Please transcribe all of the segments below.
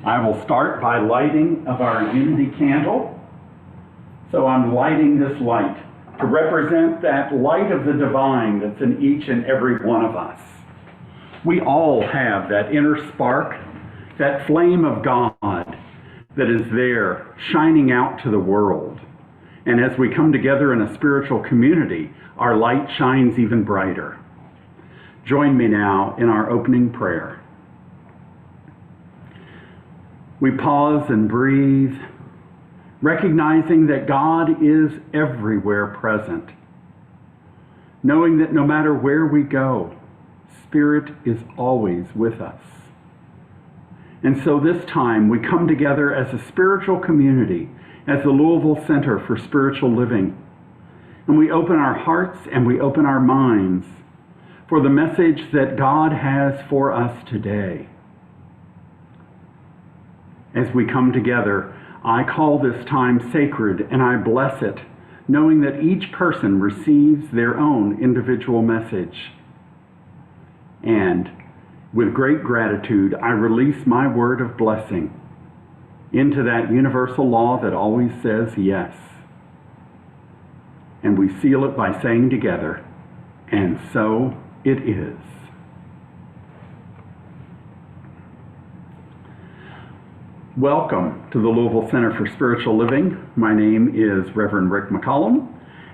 I will start by lighting of our unity candle. So I'm lighting this light to represent that light of the divine that's in each and every one of us. We all have that inner spark, that flame of God that is there shining out to the world. And as we come together in a spiritual community, our light shines even brighter. Join me now in our opening prayer. We pause and breathe, recognizing that God is everywhere present, knowing that no matter where we go, Spirit is always with us. And so this time we come together as a spiritual community, as the Louisville Center for Spiritual Living. And we open our hearts and we open our minds for the message that God has for us today. As we come together, I call this time sacred and I bless it, knowing that each person receives their own individual message. And with great gratitude, I release my word of blessing into that universal law that always says yes. And we seal it by saying together, and so it is. Welcome to the Louisville Center for Spiritual Living. My name is Reverend Rick McCollum,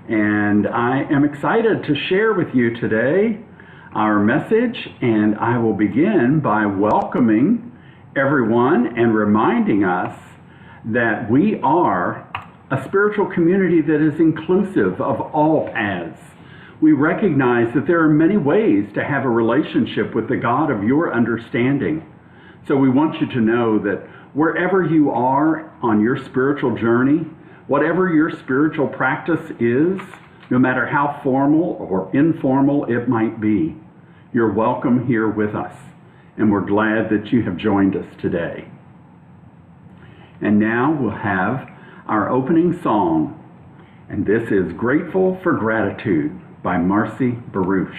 and I am excited to share with you today our message, and I will begin by welcoming everyone and reminding us that we are a spiritual community that is inclusive of all paths. We recognize that there are many ways to have a relationship with the God of your understanding. So we want you to know that wherever you are on your spiritual journey, whatever your spiritual practice is, no matter how formal or informal it might be, you're welcome here with us. And we're glad that you have joined us today. And now we'll have our opening song. And this is Grateful for Gratitude by Marcy Baruch.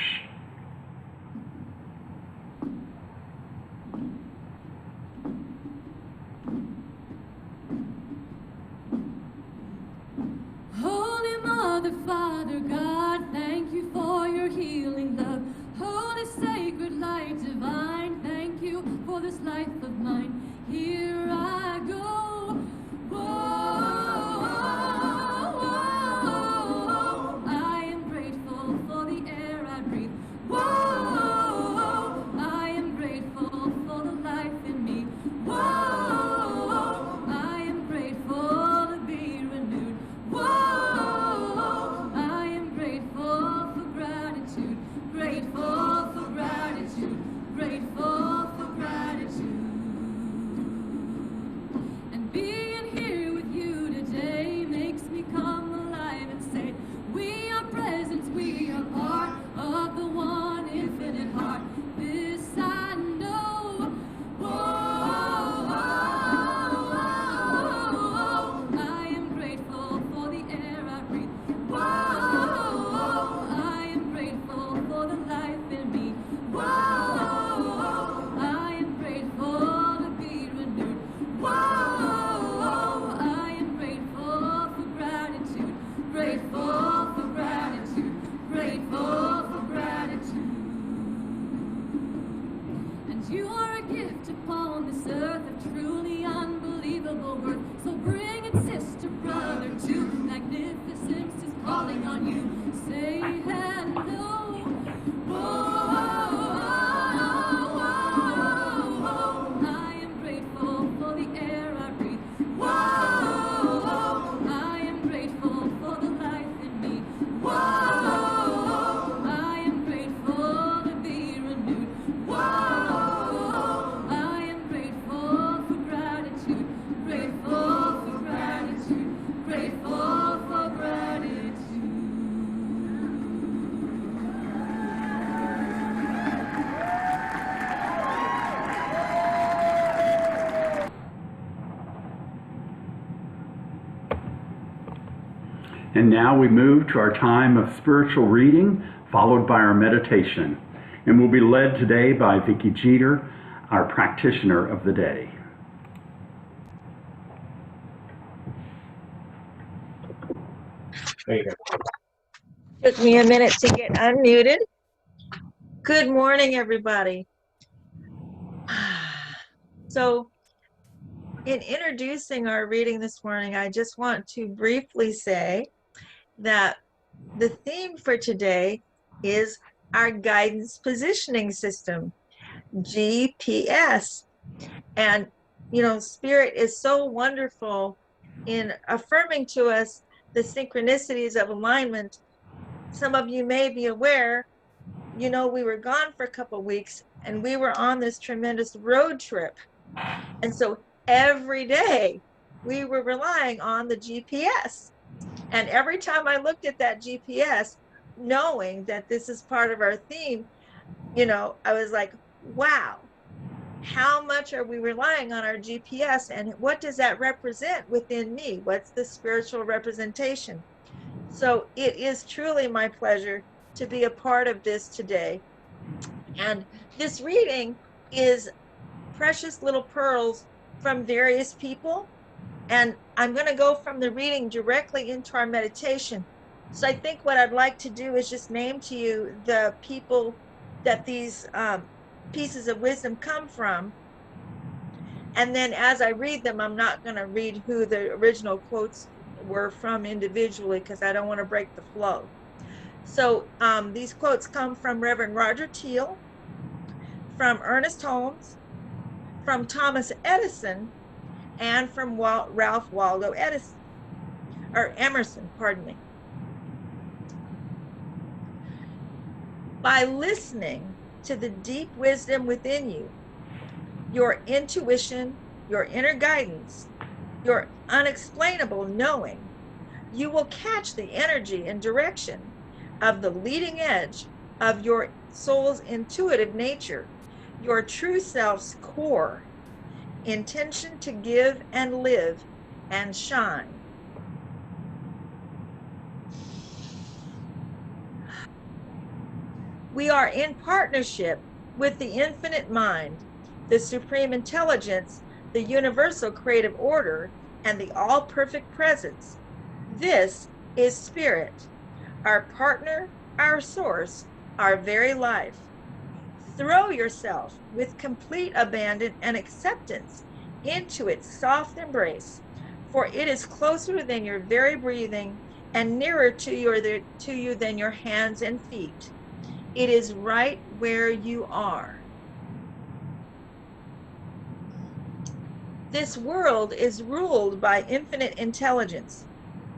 Father God, thank you for your healing love. Holy, sacred light divine, thank you for this life of mine. Here I go. Whoa, whoa, I am grateful for the air I breathe. Whoa, I am grateful for the life in me. Whoa, I am grateful to be renewed. Whoa. Grateful for gratitude, grateful for gratitude. And being here with you today makes me come alive and say, we are presence, we are part of the one infinite heart. This I know. I am grateful for the air I breathe. You are a gift upon this earth of truly unbelievable worth. So bring it, sister, brother, too. Magnificence is calling on you. Say hello. I am grateful for the air I breathe. I am grateful for the life in me. I am grateful to be renewed. And now we move to our time of spiritual reading, followed by our meditation. And we'll be led today by Vicki Jeter, our practitioner of the day. There you go. Took me a minute to get unmuted. Good morning, everybody. So, in introducing our reading this morning, I just want to briefly say that the theme for today is our guidance positioning system, GPS. And, you know, Spirit is so wonderful in affirming to us the synchronicities of alignment. Some of you may be aware, you know, we were gone for a couple of weeks and we were on this tremendous road trip. And so every day we were relying on the GPS. And every time I looked at that GPS, knowing that this is part of our theme, you know, I was like, wow, how much are we relying on our GPS? And what does that represent within me? What's the spiritual representation? So it is truly my pleasure to be a part of this today. And this reading is precious little pearls from various people. And I'm going to go from the reading directly into our meditation. So I think what I'd like to do is just name to you the people that these pieces of wisdom come from. And then as I read them, I'm not going to read who the original quotes were from individually because I don't want to break the flow. So these quotes come from Reverend Roger Teal, from Ernest Holmes, from Thomas Edison, and from Ralph Waldo Emerson, pardon me. By listening to the deep wisdom within you, your intuition, your inner guidance, your unexplainable knowing, you will catch the energy and direction of the leading edge of your soul's intuitive nature, your true self's core, intention to give and live and shine. We are in partnership with the infinite mind, the supreme intelligence, the universal creative order, and the all-perfect presence. This is Spirit, our partner, our source, our very life. Throw yourself with complete abandon and acceptance into its soft embrace, for it is closer than your very breathing and nearer to you than your hands and feet. It is right where you are. This world is ruled by infinite intelligence.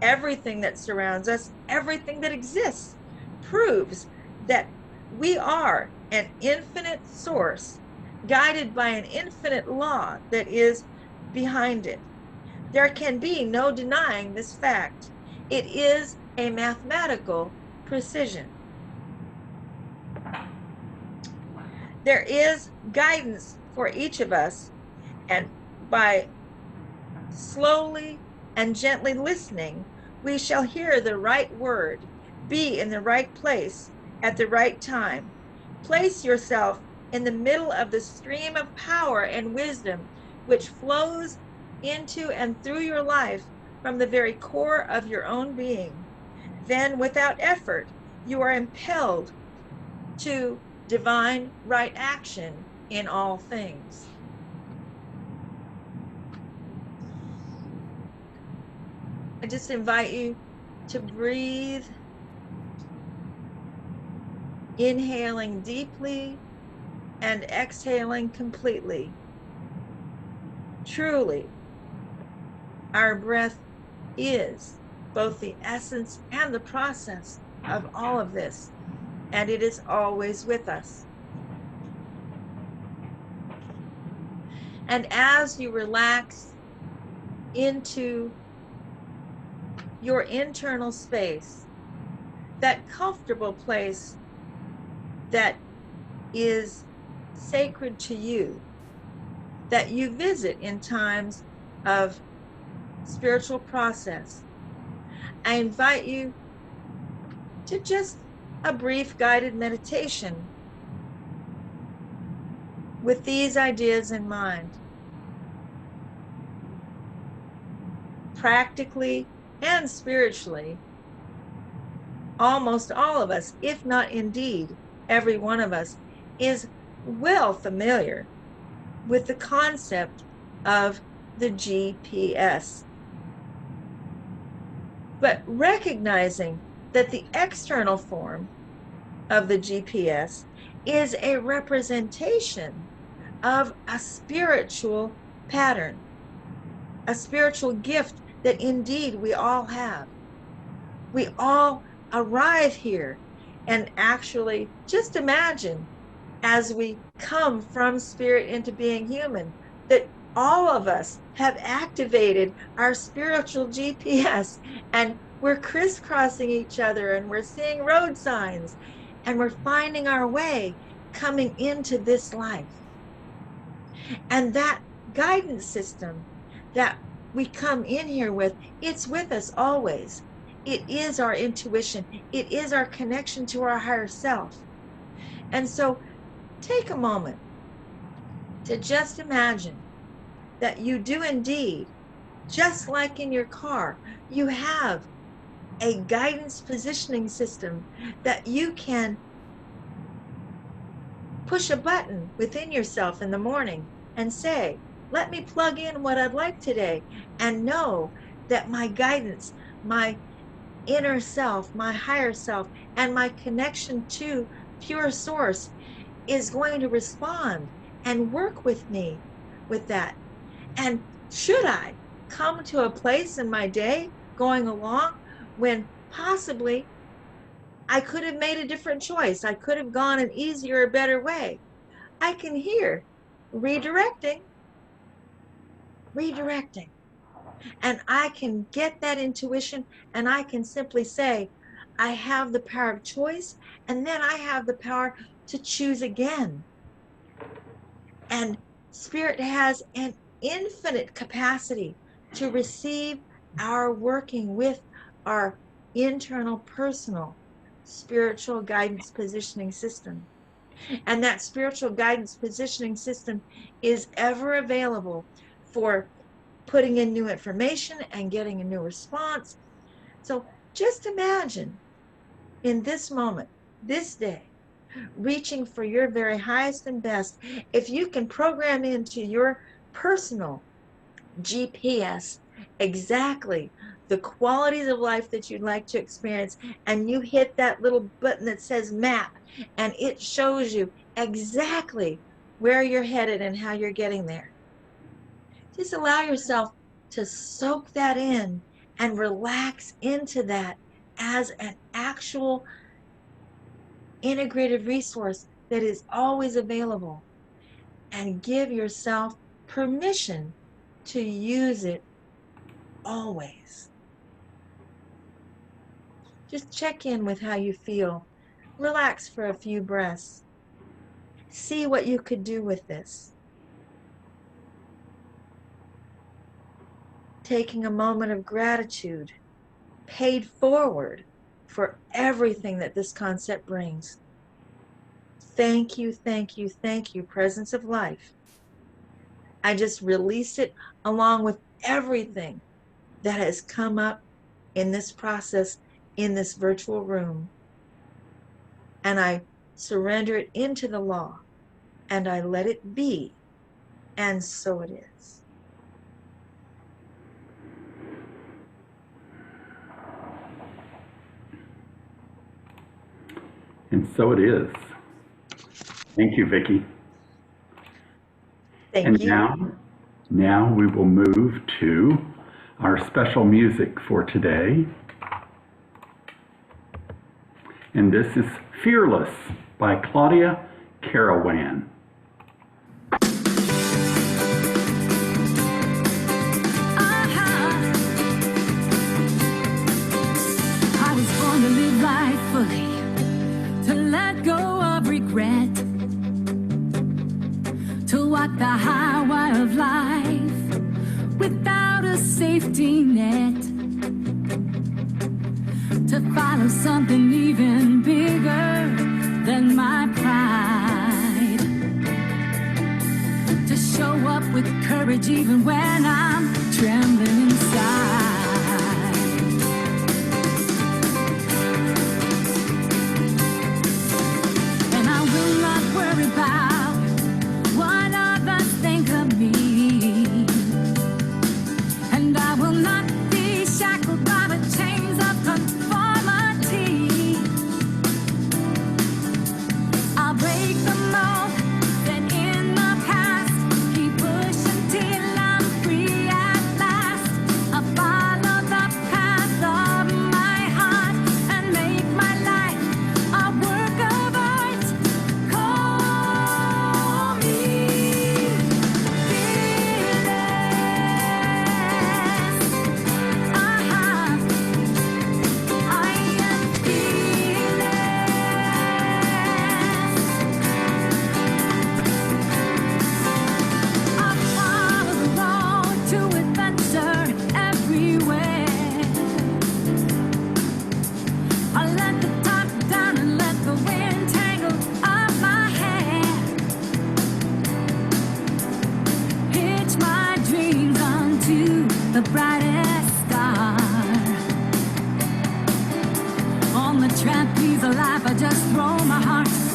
Everything that surrounds us, everything that exists, proves that we are an infinite source, guided by an infinite law that is behind it. There can be no denying this fact. It is a mathematical precision. There is guidance for each of us, and by slowly and gently listening, we shall hear the right word, be in the right place at the right time. Place yourself in the middle of the stream of power and wisdom which flows into and through your life from the very core of your own being. Then, without effort, you are impelled to divine right action in all things. I just invite you to breathe, inhaling deeply and exhaling completely. Truly, our breath is both the essence and the process of all of this, and it is always with us. And as you relax into your internal space, that comfortable place that is sacred to you, that you visit in times of spiritual process, I invite you to just a brief guided meditation with these ideas in mind. Practically and spiritually, almost all of us, if not indeed every one of us, is well familiar with the concept of the GPS. But recognizing that the external form of the GPS is a representation of a spiritual pattern, a spiritual gift that indeed we all have. We all arrive here, and actually just imagine, as we come from spirit into being human, that all of us have activated our spiritual GPS, and we're crisscrossing each other, and we're seeing road signs, and we're finding our way coming into this life. And that guidance system that we come in here with, it's with us always. It is our intuition. It is our connection to our higher self. And so take a moment to just imagine that you do indeed, just like in your car, you have a guidance positioning system that you can push a button within yourself in the morning and say, let me plug in what I'd like today, and know that my guidance, my inner self, my higher self, and my connection to pure source is going to respond and work with me with that. And should I come to a place in my day going along when possibly I could have made a different choice, I could have gone an easier, better way, I can hear redirecting, and I can get that intuition, and I can simply say, I have the power of choice, and then I have the power to choose again. And spirit has an infinite capacity to receive our working with our internal personal spiritual guidance positioning system. And that spiritual guidance positioning system is ever available for putting in new information and getting a new response. So just imagine in this moment, this day, reaching for your very highest and best. If you can program into your personal GPS exactly the qualities of life that you'd like to experience, and you hit that little button that says map, and it shows you exactly where you're headed and how you're getting there. Just allow yourself to soak that in and relax into that as an actual integrated resource that is always available, and give yourself permission to use it always. Just check in with how you feel. Relax for a few breaths. See what you could do with this. Taking a moment of gratitude, paid forward for everything that this concept brings. Thank you, thank you, thank you, presence of life. I just release it along with everything that has come up in this process, in this virtual room. And I surrender it into the law, and I let it be, and so it is. And so it is. Thank you, Vicki. Thank you. Now we will move to our special music for today. And this is Fearless by Claudia Carawan. I was born to live life fully, to let go of regret, to walk the highway of life without a safety net, to follow something even bigger than my pride, to show up with courage even when I'm trembling inside.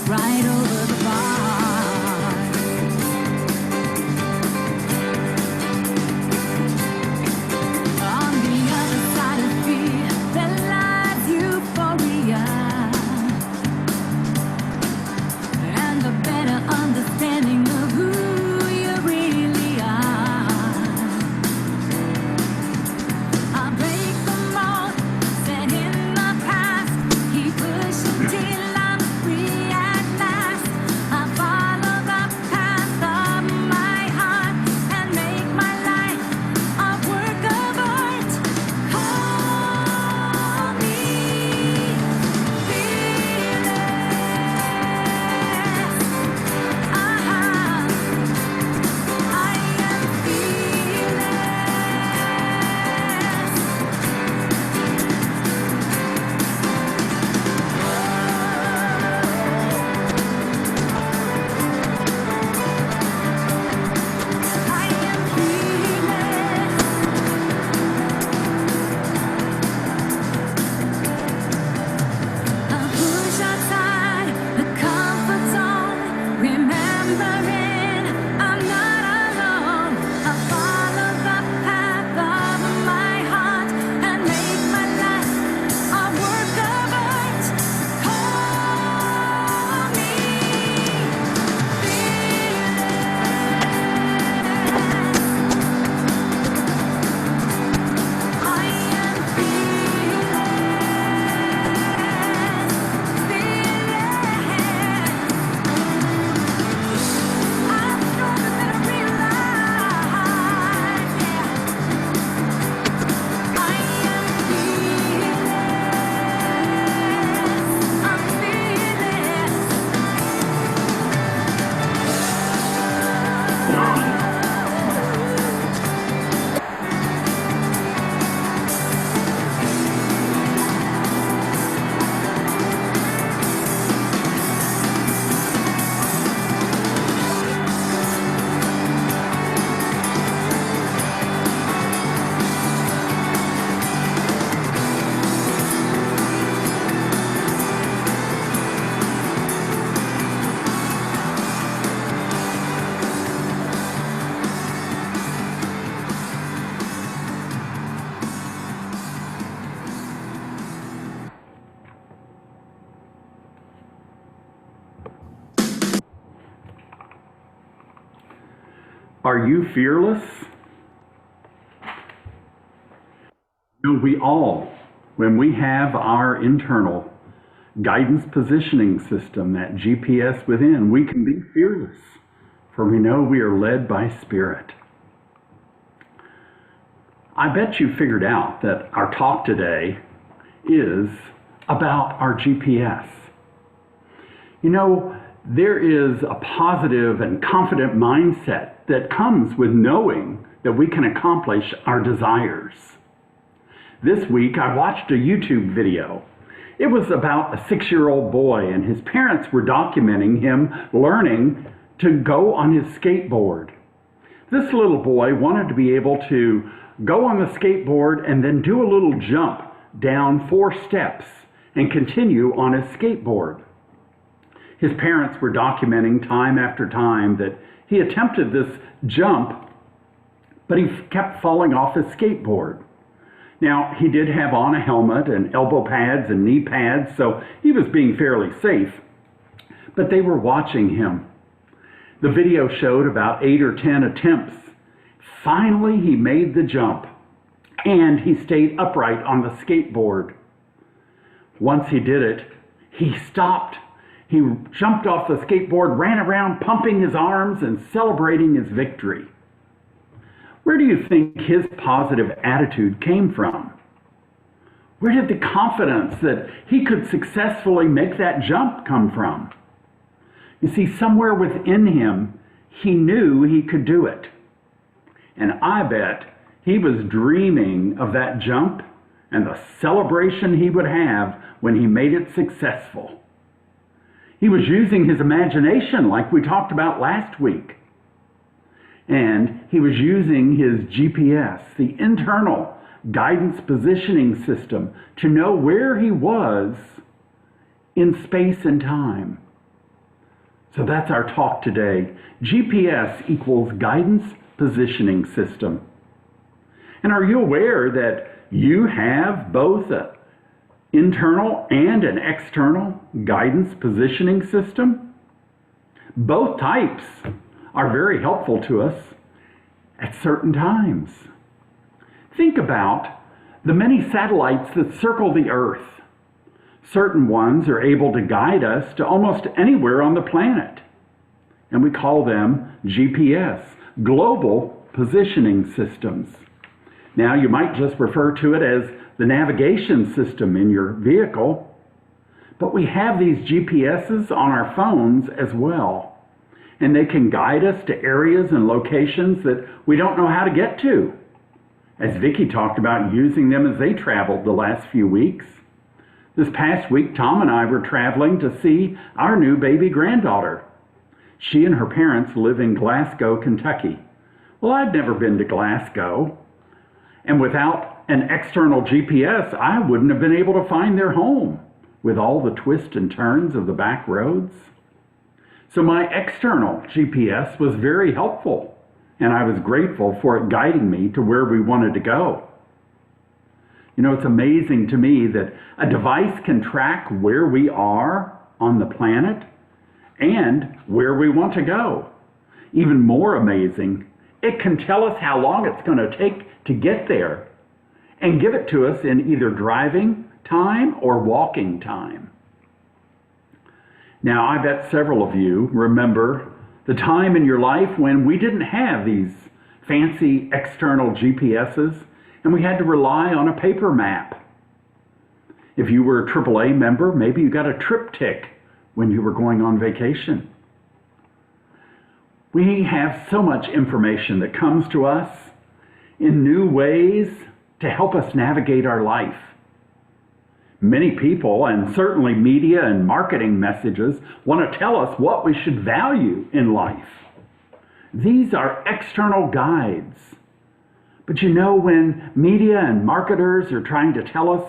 right over the bar. On the other side of fear, there lies euphoria, and a better understanding of who you really are. I break the mold set in the past, keep pushing till I'm free at last. I follow the path of my heart and make my life a work of art. Call me fearless. I am push outside the comfort zone, remembering I'm not alone. I follow the path of my heart and make my life a work of art. Call me fearless. I am I'm stronger than I realize, yeah. I am fearless. I'm fearless. Are you fearless? No, we all, when we have our internal guidance positioning system, that GPS within, we can be fearless, for we know we are led by Spirit. I bet you figured out that our talk today is about our GPS. You know, there is a positive and confident mindset that comes with knowing that we can accomplish our desires. This week, I watched a YouTube video. It was about a 6-year-old boy, and his parents were documenting him learning to go on his skateboard. This little boy wanted to be able to go on the skateboard and then do a little jump down 4 steps and continue on his skateboard. His parents were documenting time after time that he attempted this jump, but he kept falling off his skateboard. Now, he did have on a helmet and elbow pads and knee pads, so he was being fairly safe, but they were watching him. The video showed about 8 or 10 attempts. Finally, he made the jump, and he stayed upright on the skateboard. Once he did it, he stopped. He jumped off the skateboard, ran around pumping his arms and celebrating his victory. Where do you think his positive attitude came from? Where did the confidence that he could successfully make that jump come from? You see, somewhere within him, he knew he could do it. And I bet he was dreaming of that jump and the celebration he would have when he made it successful. He was using his imagination like we talked about last week. And he was using his GPS, the internal guidance positioning system, to know where he was in space and time. So that's our talk today. GPS equals guidance positioning system. And are you aware that you have both an internal and an external guidance positioning system? Both types are very helpful to us at certain times. Think about the many satellites that circle the Earth. Certain ones are able to guide us to almost anywhere on the planet. And we call them GPS, Global Positioning Systems. Now, you might just refer to it as the navigation system in your vehicle, but we have these GPSs on our phones as well. And they can guide us to areas and locations that we don't know how to get to. As Vicki talked about using them as they traveled the last few weeks. This past week, Tom and I were traveling to see our new baby granddaughter. She and her parents live in Glasgow, Kentucky. Well, I'd never been to Glasgow. And without an external GPS, I wouldn't have been able to find their home with all the twists and turns of the back roads. So my external GPS was very helpful, and I was grateful for it guiding me to where we wanted to go. You know, it's amazing to me that a device can track where we are on the planet and where we want to go. Even more amazing, it can tell us how long it's going to take to get there and give it to us in either driving time or walking time. Now, I bet several of you remember the time in your life when we didn't have these fancy external GPSs and we had to rely on a paper map. If you were a AAA member, maybe you got a triptych when you were going on vacation. We have so much information that comes to us in new ways to help us navigate our life. Many people, and certainly media and marketing messages, want to tell us what we should value in life. These are external guides. But you know, when media and marketers are trying to tell us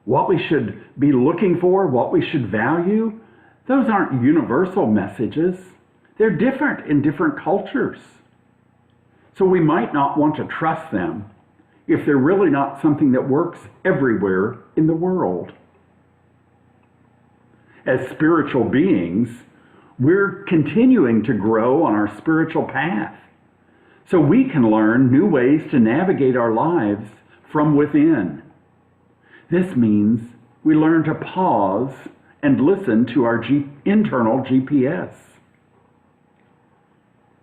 what we should be looking for, what we should value, those aren't universal messages. They're different in different cultures. So we might not want to trust them if they're really not something that works everywhere in the world. As spiritual beings, we're continuing to grow on our spiritual path, so we can learn new ways to navigate our lives from within. This means we learn to pause and listen to our internal GPS.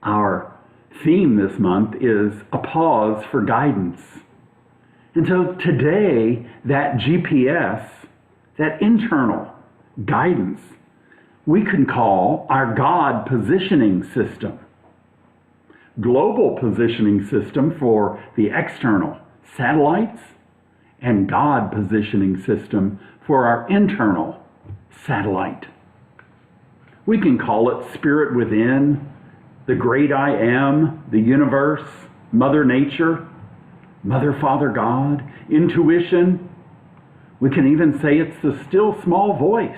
Our theme this month is a pause for guidance. And so today, that GPS, that internal guidance, we can call our God positioning system. Global positioning system for the external satellites, and God positioning system for our internal satellite. We can call it Spirit Within, the Great I Am, the universe, Mother Nature, Mother, Father, God, intuition. We can even say it's the still small voice.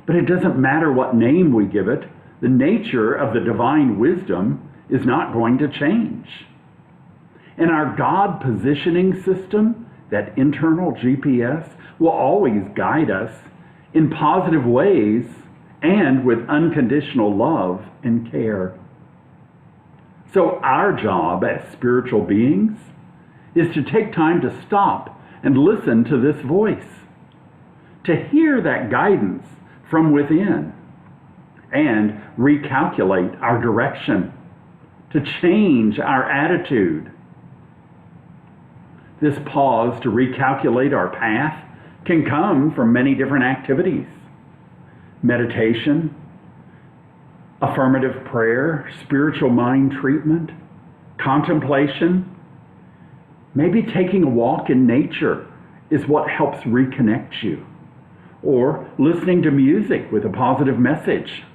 But it doesn't matter what name we give it, the nature of the divine wisdom is not going to change. And our God positioning system, that internal GPS, will always guide us in positive ways and with unconditional love and care. So our job as spiritual beings is to take time to stop and listen to this voice, to hear that guidance from within, and recalculate our direction, to change our attitude. This pause to recalculate our path can come from many different activities: meditation, affirmative prayer, spiritual mind treatment, contemplation. Maybe taking a walk in nature is what helps reconnect you, or listening to music with a positive message.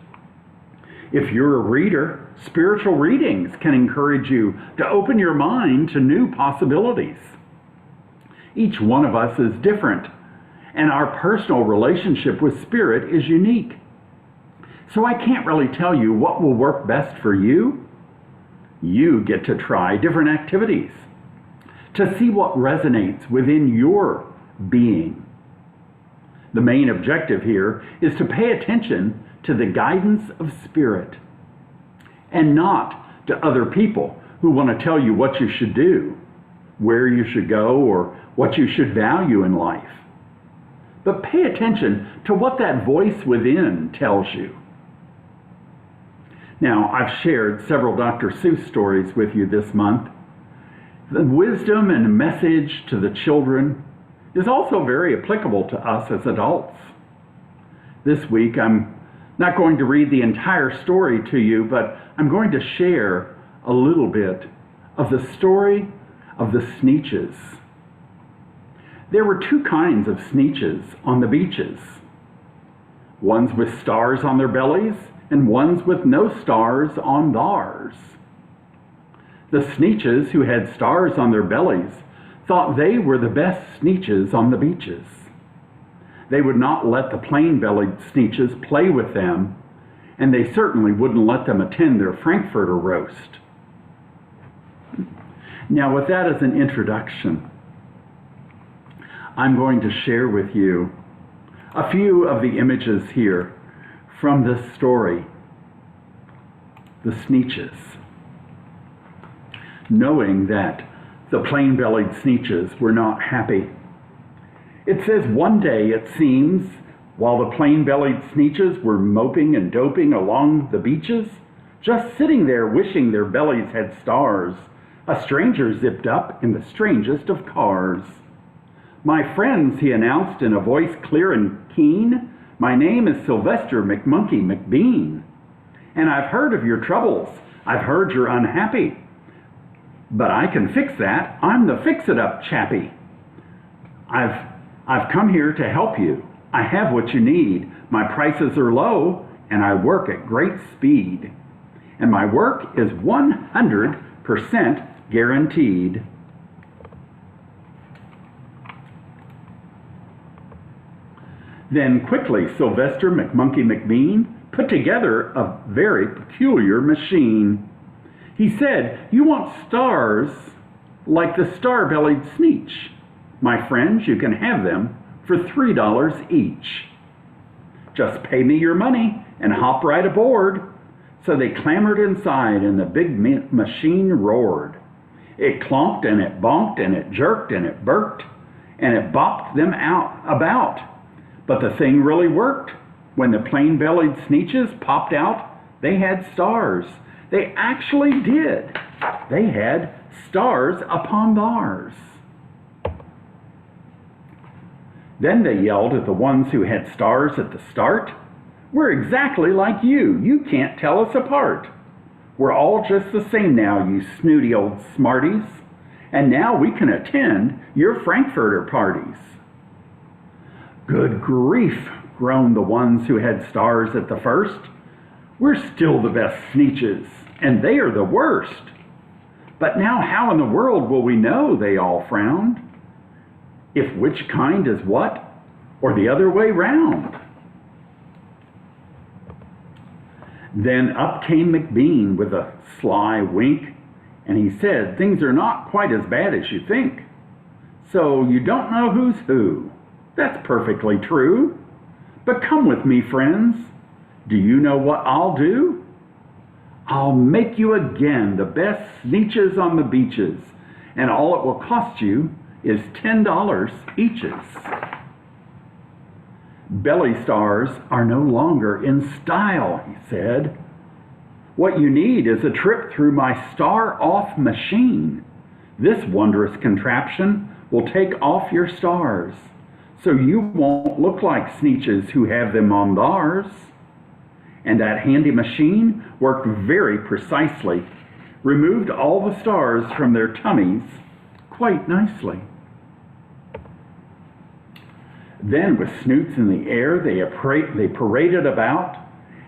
If you're a reader, spiritual readings can encourage you to open your mind to new possibilities. Each one of us is different, and our personal relationship with Spirit is unique. So I can't really tell you what will work best for you. You get to try different activities to see what resonates within your being. The main objective here is to pay attention to the guidance of spirit and not to other people who want to tell you what you should do, where you should go, or what you should value in life. But pay attention to what that voice within tells you. Now, I've shared several Dr. Seuss stories with you this month. The wisdom and message to the children is also very applicable to us as adults. This week, I'm not going to read the entire story to you, but I'm going to share a little bit of the story of the Sneetches. There were two kinds of Sneetches on the beaches. Ones with stars on their bellies and ones with no stars on theirs. The Sneetches who had stars on their bellies thought they were the best Sneetches on the beaches. They would not let the plain-bellied Sneetches play with them, and they certainly wouldn't let them attend their Frankfurter roast. Now, with that as an introduction, I'm going to share with you a few of the images here from this story, the Sneetches. Knowing that the plain-bellied Sneetches were not happy. It says one day, it seems, while the plain-bellied Sneetches were moping and doping along the beaches, just sitting there wishing their bellies had stars, a stranger zipped up in the strangest of cars. "My friends," he announced in a voice clear and keen, "my name is Sylvester McMonkey McBean, and I've heard of your troubles. I've heard you're unhappy. But I can fix that. I'm the fix-it-up chappie. I've come here to help you. I have what you need. My prices are low, and I work at great speed. And my work is 100% guaranteed." Then quickly Sylvester McMonkey McBean put together a very peculiar machine. He said, "You want stars like the star-bellied Sneetch. My friends, you can have them for $3 each. Just pay me your money and hop right aboard." So they clambered inside and the big machine roared. It clonked and it bonked and it jerked and it burked and it bopped them about. But the thing really worked. When the plain-bellied Sneetches popped out, they had stars. They actually did. They had stars upon theirs. Then they yelled at the ones who had stars at the start, "We're exactly like you. You can't tell us apart. We're all just the same now, you snooty old smarties. And now we can attend your Frankfurter parties." "Good grief," groaned the ones who had stars at the first. "We're still the best Sneetches, and they are the worst. But now how in the world will we know," they all frowned, "if which kind is what, or the other way round?" Then up came McBean with a sly wink, and he said, "Things are not quite as bad as you think. So you don't know who's who. That's perfectly true. But come with me, friends. Do you know what I'll do? I'll make you again the best Sneetches on the beaches, and all it will cost you is $10 eaches." "Belly stars are no longer in style," he said. "What you need is a trip through my star-off machine. This wondrous contraption will take off your stars, so you won't look like Sneetches who have them on theirs." And that handy machine worked very precisely, removed all the stars from their tummies quite nicely. Then with snoots in the air, they paraded about,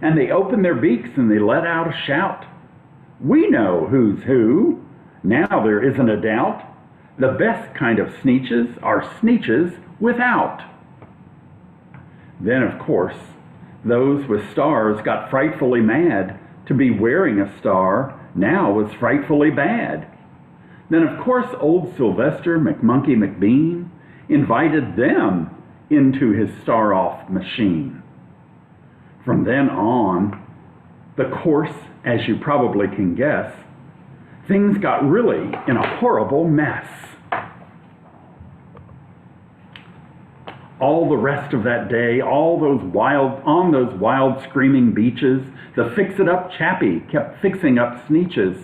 and they opened their beaks and they let out a shout. "We know who's who. Now there isn't a doubt. The best kind of Sneetches are Sneetches without." Then, of course, Those with stars got frightfully mad. To be wearing a star now was frightfully bad. Then, of course, old Sylvester McMonkey McBean invited them into his star-off machine. From then on, the course, as you probably can guess, things got really in a horrible mess. All the rest of that day, on those wild screaming beaches, the fix-it-up chappie kept fixing up sneeches.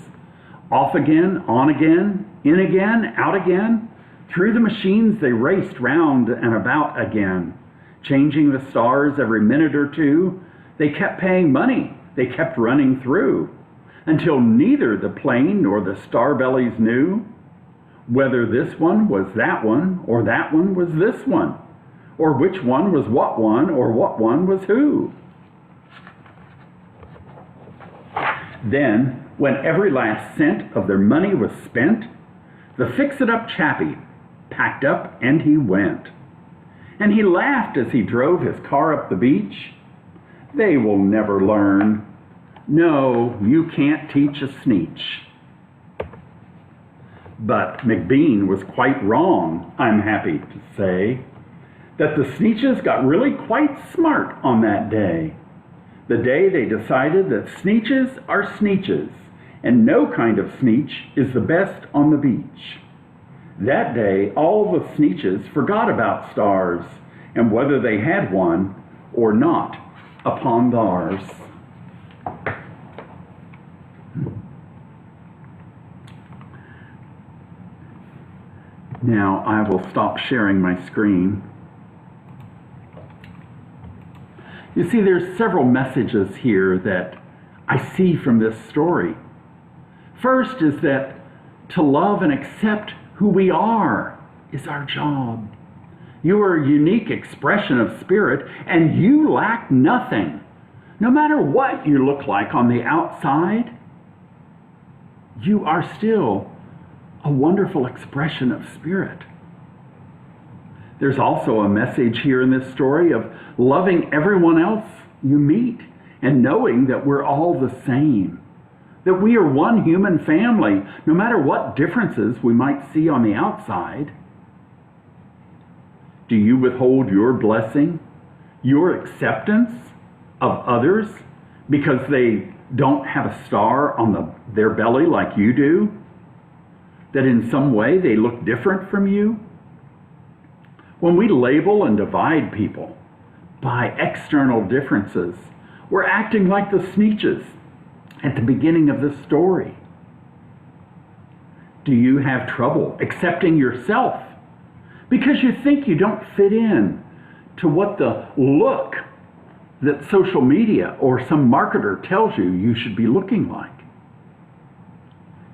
Off again, on again, in again, out again. Through the machines they raced round and about again, changing the stars every minute or two. They kept paying money, they kept running through, until neither the plane nor the star bellies knew whether this one was that one, or that one was this one, or which one was what one, or what one was who. Then, when every last cent of their money was spent, the fix-it-up chappie packed up and he went. And he laughed as he drove his car up the beach. They will never learn. No, you can't teach a sneetch. But McBean was quite wrong, I'm happy to say, that the sneetches got really quite smart on that day. The day they decided that sneetches are sneetches, and no kind of sneetch is the best on the beach. That day, all the sneetches forgot about stars, and whether they had one or not upon theirs. Now I will stop sharing my screen. You see, there's several messages here that I see from this story. First is that to love and accept who we are is our job. You are a unique expression of spirit, and you lack nothing. No matter what you look like on the outside, you are still a wonderful expression of spirit. There's also a message here in this story of loving everyone else you meet and knowing that we're all the same, that we are one human family, no matter what differences we might see on the outside. Do you withhold your blessing, your acceptance of others because they don't have a star on their belly like you do? That in some way they look different from you? When we label and divide people by external differences, we're acting like the sneetches at the beginning of this story. Do you have trouble accepting yourself because you think you don't fit in to what the look that social media or some marketer tells you you should be looking like?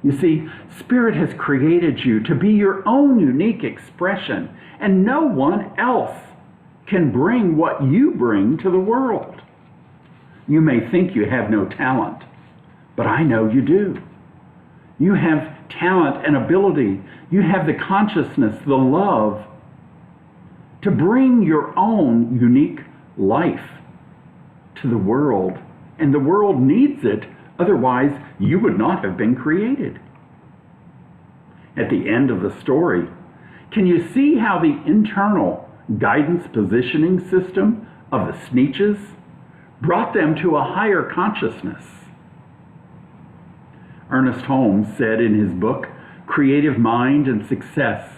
You see, Spirit has created you to be your own unique expression, and no one else can bring what you bring to the world. You may think you have no talent, but I know you do. You have talent and ability. You have the consciousness, the love to bring your own unique life to the world, and the world needs it. Otherwise, you would not have been created. At the end of the story, can you see how the internal guidance positioning system of the sneetches brought them to a higher consciousness? Ernest Holmes said in his book, Creative Mind and Success,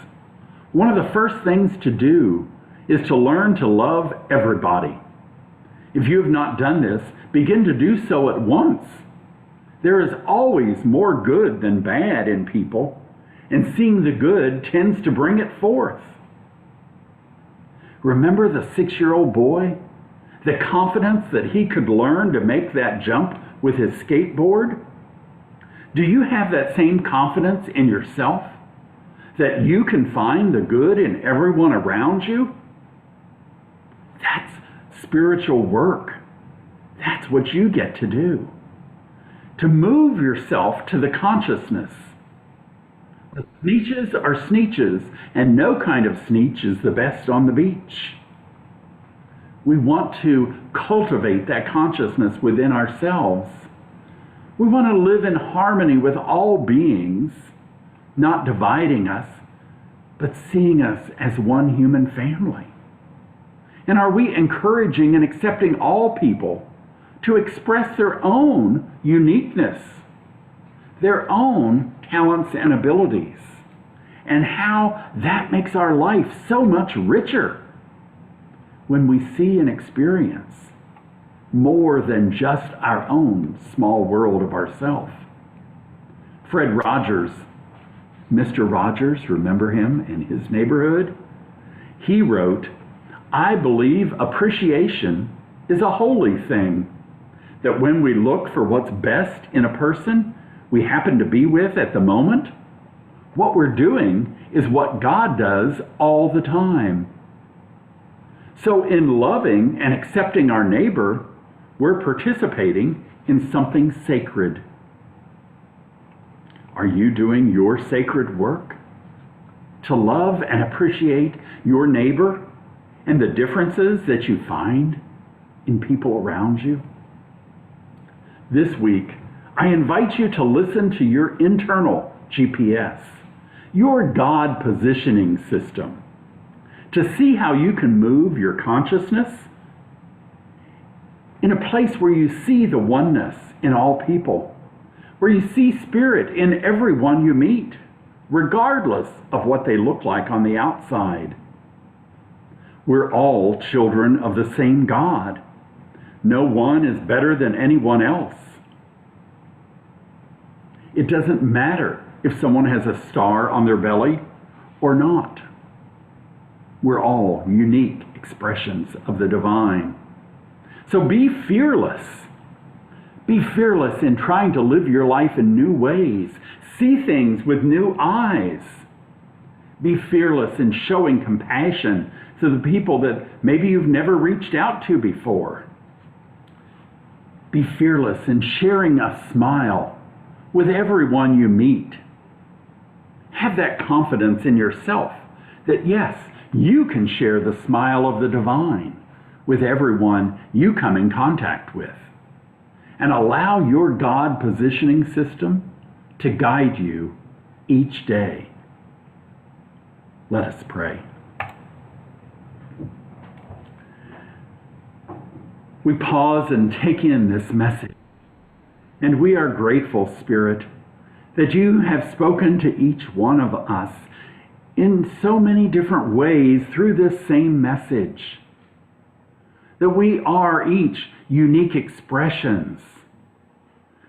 one of the first things to do is to learn to love everybody. If you have not done this, begin to do so at once. There is always more good than bad in people, and seeing the good tends to bring it forth. Remember the 6-year-old boy? The confidence that he could learn to make that jump with his skateboard? Do you have that same confidence in yourself? That you can find the good in everyone around you? That's spiritual work. That's what you get to do. To move yourself to the consciousness. The sneetches are sneetches, and no kind of sneetch is the best on the beach. We want to cultivate that consciousness within ourselves. We want to live in harmony with all beings, not dividing us, but seeing us as one human family. And are we encouraging and accepting all people to express their own uniqueness, their own talents and abilities, and how that makes our life so much richer when we see and experience more than just our own small world of ourself. Fred Rogers, Mr. Rogers, remember him in his neighborhood? He wrote, "I believe appreciation is a holy thing, that when we look for what's best in a person we happen to be with at the moment, what we're doing is what God does all the time. So in loving and accepting our neighbor, we're participating in something sacred." Are you doing your sacred work to love and appreciate your neighbor and the differences that you find in people around you? This week, I invite you to listen to your internal GPS, your God positioning system, to see how you can move your consciousness in a place where you see the oneness in all people, where you see spirit in everyone you meet, regardless of what they look like on the outside. We're all children of the same God. No one is better than anyone else. It doesn't matter if someone has a star on their belly or not. We're all unique expressions of the divine. So be fearless. Be fearless in trying to live your life in new ways. See things with new eyes. Be fearless in showing compassion to the people that maybe you've never reached out to before. Be fearless in sharing a smile with everyone you meet. Have that confidence in yourself that yes, you can share the smile of the divine with everyone you come in contact with. And allow your God positioning system to guide you each day. Let us pray. We pause and take in this message. And we are grateful, Spirit, that you have spoken to each one of us in so many different ways through this same message. That we are each unique expressions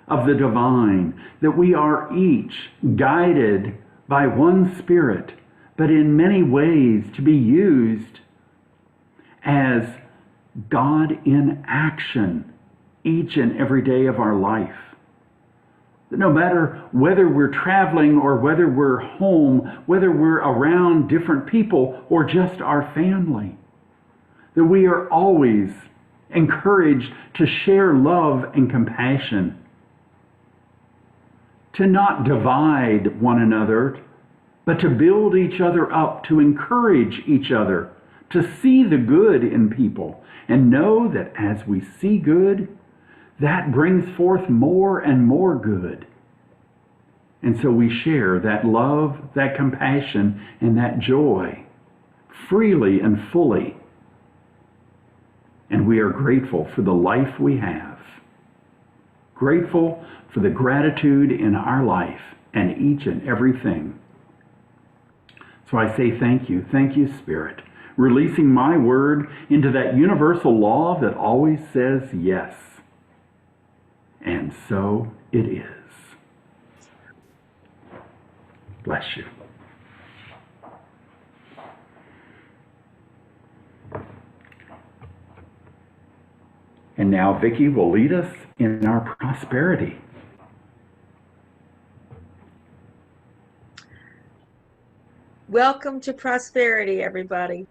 of the divine, that we are each guided by one Spirit, but in many ways to be used as God in action each and every day of our life. That no matter whether we're traveling or whether we're home, whether we're around different people or just our family, that we are always encouraged to share love and compassion, to not divide one another, but to build each other up, to encourage each other, to see the good in people, and know that as we see good, that brings forth more and more good. And so we share that love, that compassion, and that joy freely and fully. And we are grateful for the life we have. Grateful for the gratitude in our life and each and everything. So I say thank you, Spirit, releasing my word into that universal law that always says yes. And so it is. Bless you. And now Vicki will lead us in our prosperity. Welcome to prosperity, everybody.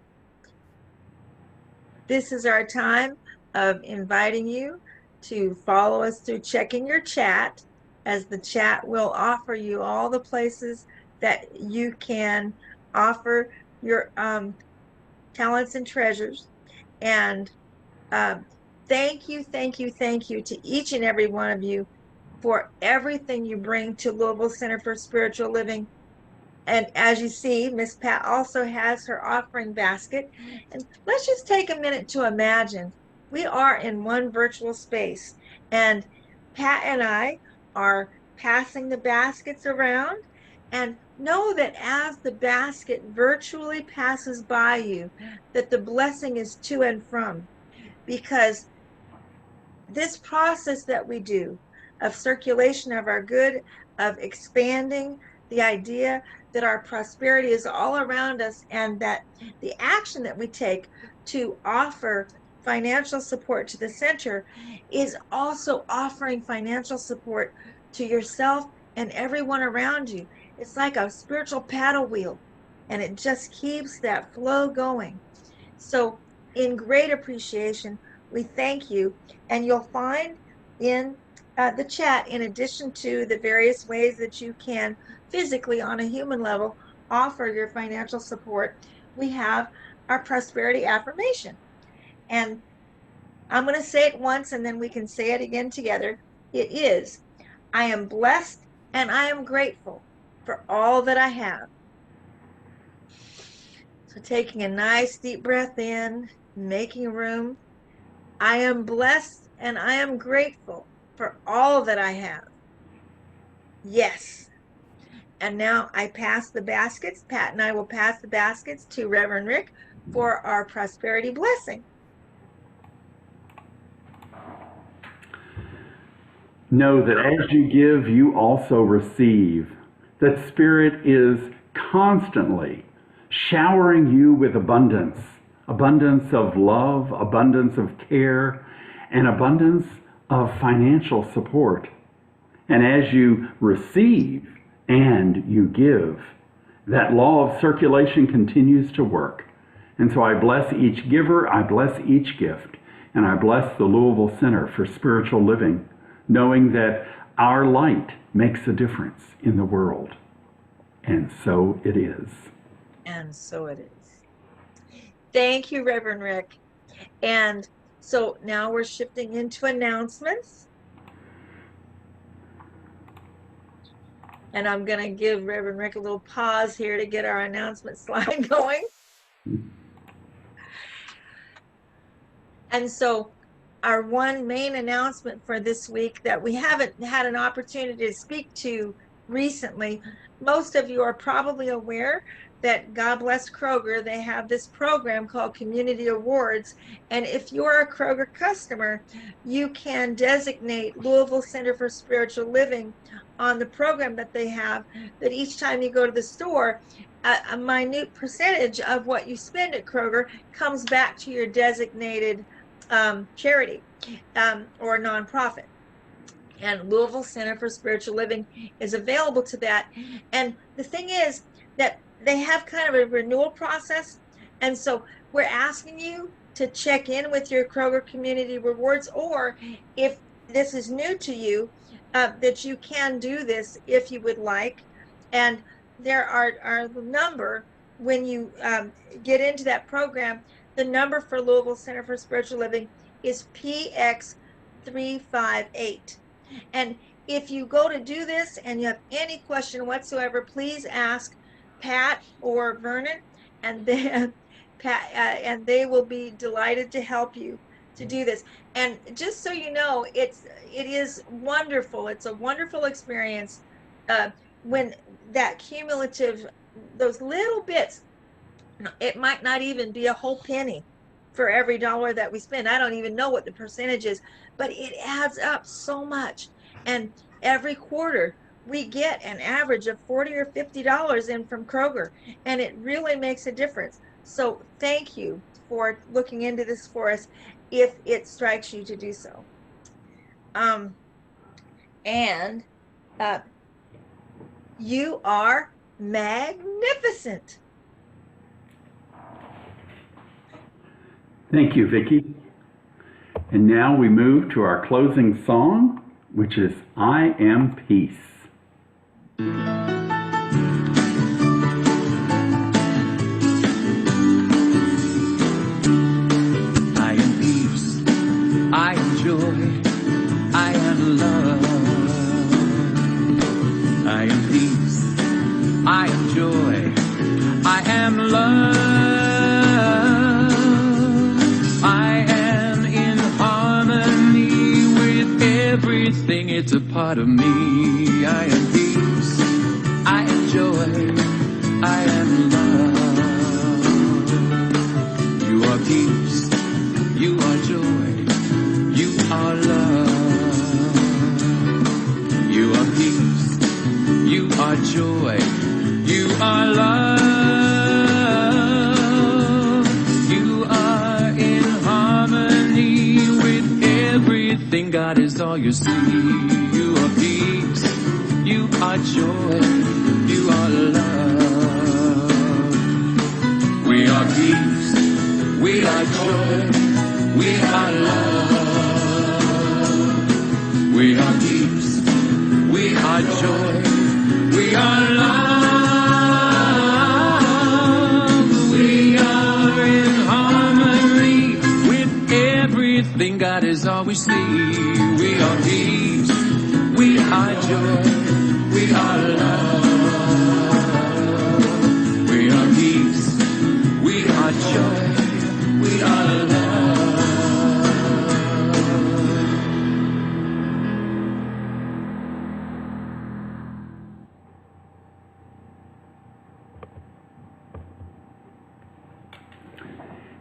This is our time of inviting you to follow us through checking your chat, as the chat will offer you all the places that you can offer your talents and treasures. And Thank you, thank you, thank you to each and every one of you for everything you bring to Louisville Center for Spiritual Living. And as you see, Miss Pat also has her offering basket. And let's just take a minute to imagine we are in one virtual space, and Pat and I are passing the baskets around. And know that as the basket virtually passes by you, that the blessing is to and from, because this process that we do of circulation of our good, of expanding the idea that our prosperity is all around us, and that the action that we take to offer financial support to the center is also offering financial support to yourself and everyone around you. It's like a spiritual paddle wheel, and it just keeps that flow going. So, in great appreciation, we thank you. And you'll find in the chat, in addition to the various ways that you can physically, on a human level, offer your financial support, we have our prosperity affirmation. And I'm going to say it once and then we can say it again together. It is, I am blessed and I am grateful for all that I have. So taking a nice deep breath in, making room. I am blessed and I am grateful for all that I have. Yes. And now I pass the baskets. Pat and I will pass the baskets to Reverend Rick for our prosperity blessing. Know that as you give, you also receive. That Spirit is constantly showering you with abundance, abundance of love, abundance of care, and abundance of financial support. And as you receive and you give, that law of circulation continues to work. And so I bless each giver, I bless each gift, and I bless the Louisville Center for Spiritual Living, knowing that our light makes a difference in the world. And so it is. And so it is. Thank you, Reverend Rick. And so now we're shifting into announcements. And I'm going to give Reverend Rick a little pause here to get our announcement slide going. And so our one main announcement for this week that we haven't had an opportunity to speak to recently, most of you are probably aware that God Bless Kroger, they have this program called Community Awards. And if you're a Kroger customer, you can designate Louisville Center for Spiritual Living on the program that they have, that each time you go to the store, a minute percentage of what you spend at Kroger comes back to your designated charity or nonprofit. And Louisville Center for Spiritual Living is available to that. And the thing is that they have kind of a renewal process. And so we're asking you to check in with your Kroger Community Rewards, or if this is new to you, that you can do this if you would like. And there are the number, when you get into that program, the number for Louisville Center for Spiritual Living is PX358. And if you go to do this and you have any question whatsoever, please ask Pat or Vernon, and they will be delighted to help you to do this. And just so you know, it is wonderful. It's a wonderful experience when that cumulative, those little bits, it might not even be a whole penny for every dollar that we spend. I don't even know what the percentage is, but it adds up so much. And every quarter we get an average of $40 or $50 in from Kroger, and it really makes a difference. So thank you for looking into this for us, if it strikes you to do so. And you are magnificent. Thank you, Vicki. And now we move to our closing song, which is I Am Peace. I am peace, joy, I am love. I am peace, I am joy, I am love. I am in harmony with everything, it's a part of me. I am peace, I am joy, I am love. You are peace, you are joy, you are love. You are peace, you are joy, you are love. You are in harmony with everything. God is all you see. You are peace, you are joy, you are love. We are peace, we are joy, we are love. We are peace, we are joy, we are love. We are in harmony with everything. God is all we see. We are peace, we are joy, we are love. We are peace, we are joy, we are love.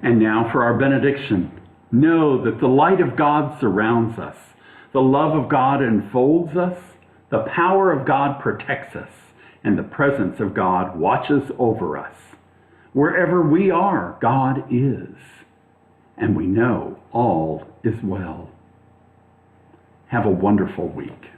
And now for our benediction. Know that the light of God surrounds us. The love of God enfolds us. The power of God protects us. And the presence of God watches over us. Wherever we are, God is. And we know all is well. Have a wonderful week.